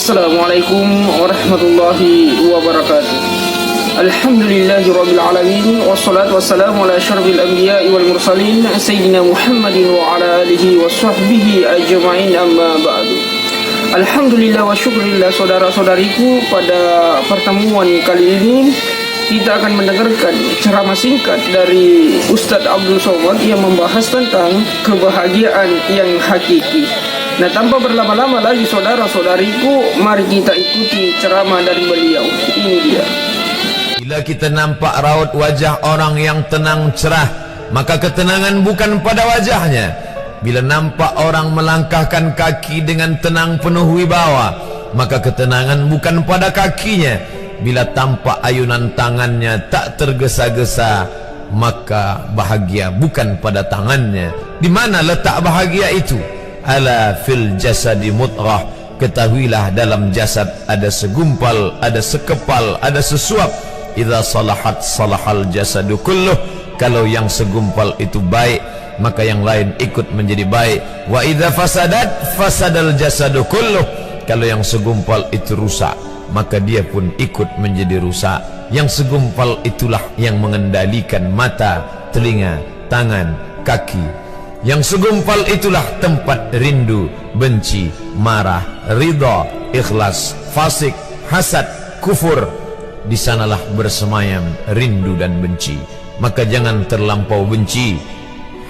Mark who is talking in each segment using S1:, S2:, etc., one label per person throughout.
S1: Assalamualaikum warahmatullahi wabarakatuh. Alhamdulillahirabbil alamin wassalatu wassalamu ala asyrafil anbiya'i wal mursalin sayyidina Muhammadin wa ala alihi washabbihi ajma'in, amma ba'du. Alhamdulillah wa syukurillah, saudara-saudariku, pada pertemuan kali ini kita akan mendengarkan ceramah singkat dari Ustadz Abdul Somad yang membahas tentang kebahagiaan yang hakiki. Nah, tanpa berlama-lama lagi saudara-saudariku, mari kita ikuti ceramah dari beliau. Ini dia.
S2: Bila kita nampak raut wajah orang yang tenang cerah, maka ketenangan bukan pada wajahnya. Bila nampak orang melangkahkan kaki dengan tenang penuh wibawa, maka ketenangan bukan pada kakinya. Bila tampak ayunan tangannya tak tergesa-gesa, maka bahagia bukan pada tangannya. Di mana letak bahagia itu? Ala fil jasadi mutrah. Ketahuilah dalam jasad ada segumpal, ada sekepal, ada sesuap. Idza salahat salahal jasadu kulluh. Kalau yang segumpal itu baik, maka yang lain ikut menjadi baik. Wa idza fasadat fasadal jasadu kulluh. Kalau yang segumpal itu rusak, maka dia pun ikut menjadi rusak. Yang segumpal itulah yang mengendalikan mata, telinga, tangan, kaki. Yang segumpal itulah tempat rindu, benci, marah, ridha, ikhlas, fasik, hasad, kufur. Di sanalah bersemayam rindu dan benci. Maka jangan terlampau benci.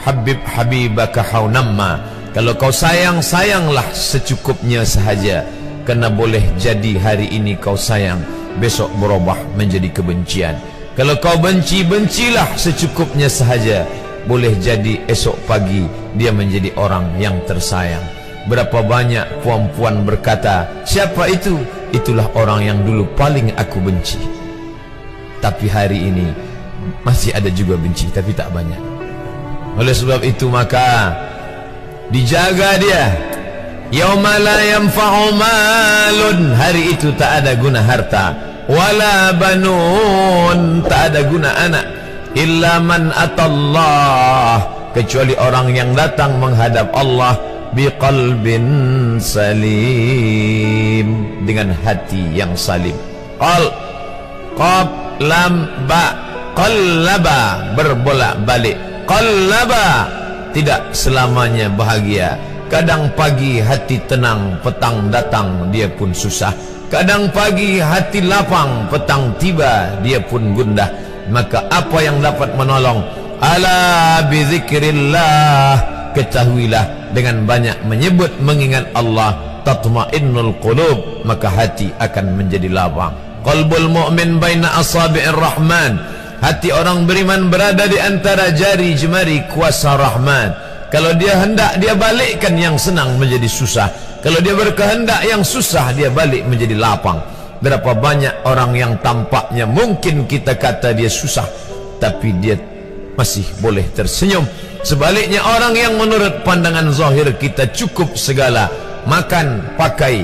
S2: Habib habibaka haunamma. Kalau kau sayang, sayanglah secukupnya sahaja. Karena boleh jadi hari ini kau sayang, besok berubah menjadi kebencian. Kalau kau benci, bencilah secukupnya sahaja. Boleh jadi esok pagi dia menjadi orang yang tersayang. Berapa banyak puan-puan berkata, siapa itu? Itulah orang yang dulu paling aku benci. Tapi hari ini masih ada juga benci, tapi tak banyak. Oleh sebab itu maka dijaga dia. Yauma la yanfa'u malun. Hari itu tak ada guna harta, wala banun, tak ada guna anak, illa man atallah, kecuali orang yang datang menghadap Allah biqalbin salim, dengan hati yang salim. Qab lam ba, qallaba, berbolak-balik. Qallaba, tidak selamanya bahagia. Kadang pagi hati tenang, petang datang dia pun susah. Kadang pagi hati lapang, petang tiba dia pun gundah. Maka apa yang dapat menolong? Ala bizikrillah, ketahuilah dengan banyak menyebut mengingat Allah, tatmainnul qulub, maka hati akan menjadi lapang. Qalbul mu'min baina asabi'ir rahman, hati orang beriman berada di antara jari jemari kuasa Rahman. Kalau dia hendak, dia balikkan yang senang menjadi susah. Kalau dia berkehendak yang susah, dia balik menjadi lapang. Berapa banyak orang yang tampaknya mungkin kita kata dia susah, tapi dia masih boleh tersenyum. Sebaliknya orang yang menurut pandangan zahir kita cukup segala, makan, pakai,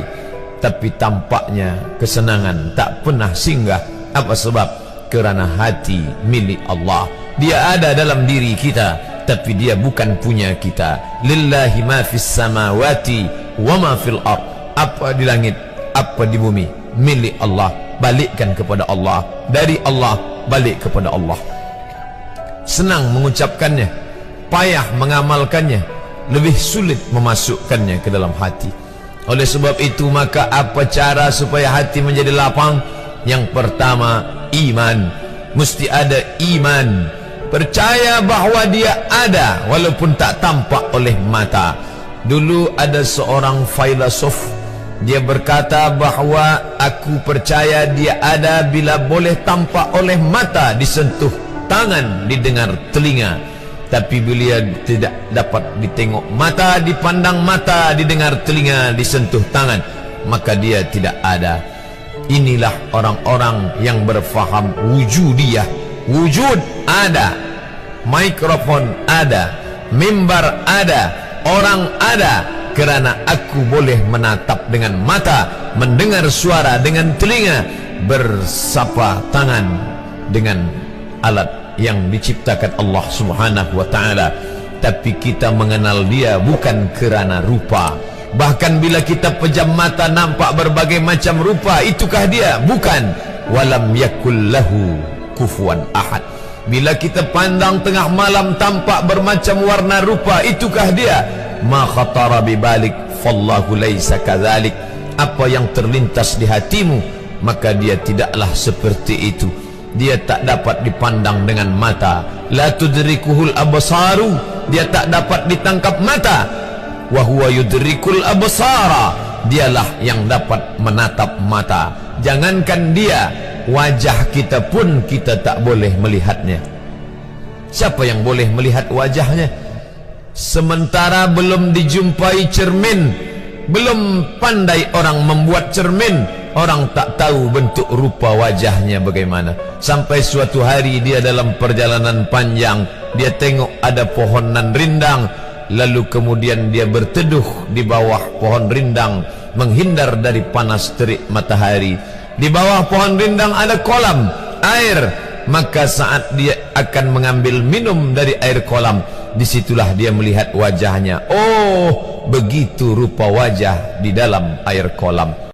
S2: tapi tampaknya kesenangan tak pernah singgah. Apa sebab? Kerana hati milik Allah. Dia ada dalam diri kita, tapi dia bukan punya kita. Lillahi ma fis samawati wa ma fil ard. Apa di langit, apa di bumi, milik Allah. Balikkan kepada Allah. Dari Allah balik kepada Allah. Senang mengucapkannya, payah mengamalkannya, lebih sulit memasukkannya ke dalam hati. Oleh sebab itu maka apa cara supaya hati menjadi lapang? Yang pertama, iman. Mesti ada iman. Percaya bahawa dia ada walaupun tak tampak oleh mata. Dulu ada seorang filosof, dia berkata bahawa aku percaya dia ada bila boleh tampak oleh mata, disentuh tangan, didengar telinga. Tapi bila tidak dapat ditengok mata, dipandang mata, didengar telinga, disentuh tangan, maka dia tidak ada. Inilah orang-orang yang berfaham wujudiyah. Wujud ada, mikrofon ada, mimbar ada, orang ada, kerana aku boleh menatap dengan mata, mendengar suara dengan telinga, bersapa tangan dengan alat yang diciptakan Allah Subhanahu wa ta'ala. Tapi kita mengenal dia bukan kerana rupa, Bahkan bila kita pejam mata nampak berbagai macam rupa, itukah dia? Bukan. Walam yakul lahu kufuwan ahad. Bila kita pandang tengah malam tampak bermacam warna rupa, itukah dia? Ma khatara bibalik fallahu laisa kadzalik. Apa yang terlintas di hatimu, maka dia tidaklah seperti itu. Dia tak dapat dipandang dengan mata. La tudrikuhul absaru, dia tak dapat ditangkap mata. Wa huwa yudrikul absara, dialah yang dapat menatap mata. Jangankan dia, wajah kita pun kita tak boleh melihatnya. Siapa yang boleh melihat wajahnya? Sementara belum dijumpai cermin, belum pandai orang membuat cermin, orang tak tahu bentuk rupa wajahnya bagaimana. Sampai suatu hari dia dalam perjalanan panjang, dia tengok ada pohonan rindang, lalu kemudian dia berteduh di bawah pohon rindang, menghindar dari panas terik matahari. Di bawah pohon rindang ada kolam air, maka saat dia akan mengambil minum dari air kolam, disitulah dia melihat wajahnya. Oh, begitu rupa wajah di dalam air kolam.